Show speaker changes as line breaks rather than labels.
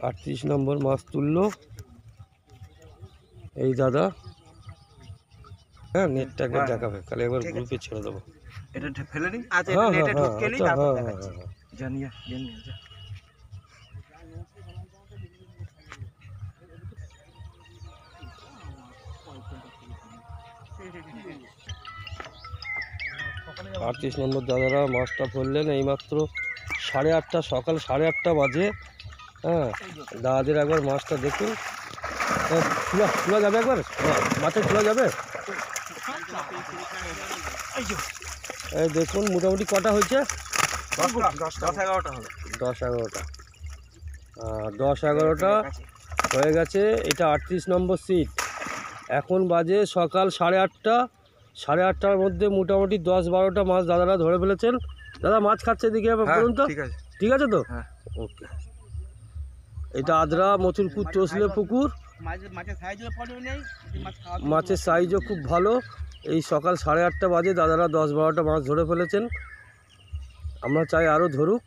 38 নম্বর মাছ তুললো এই দাদা। হ্যাঁ, নেটটাকে দেখাবে, তাহলে একবার গ্রুপে ছেড়ে দেবো।
এটা ফেলে দিন। আচ্ছা, এটা নেটে ঢুকিয়ে নিই, তারপর দেখাচ্ছি। জানিয়ে জানিয়ে যা।
আটত্রিশ নম্বর দাদারা মাছটা ফেললেন এইমাত্র 8:30, সকাল 8:30 বাজে। হ্যাঁ, দাদাদের একবার মাছটা দেখুন। খোলা যাবে একবার, মাছে খোলা যাবে। এই দেখুন মোটামুটি কটা হয়েছে?
10-11টা হবে।
10-11টা হয়ে গেছে। এটা 38 নম্বর সিট। এখন বাজে সকাল 8:30। 8:30টার মধ্যে মোটামুটি 10-12টা মাছ দাদারা ধরে ফেলেছেন। দাদা মাছ খাচ্ছে দিকে বলুন তো। ঠিক আছে তো?
হ্যাঁ,
ওকে। এটা আদ্রা মথুরপুর চসলে পুকুর। মাছের সাইজও খুব ভালো। এই সকাল 8:30 বাজে দাদারা 10-12টা মাছ ধরে ফেলেছেন। আমরা চাই আরও ধরুক।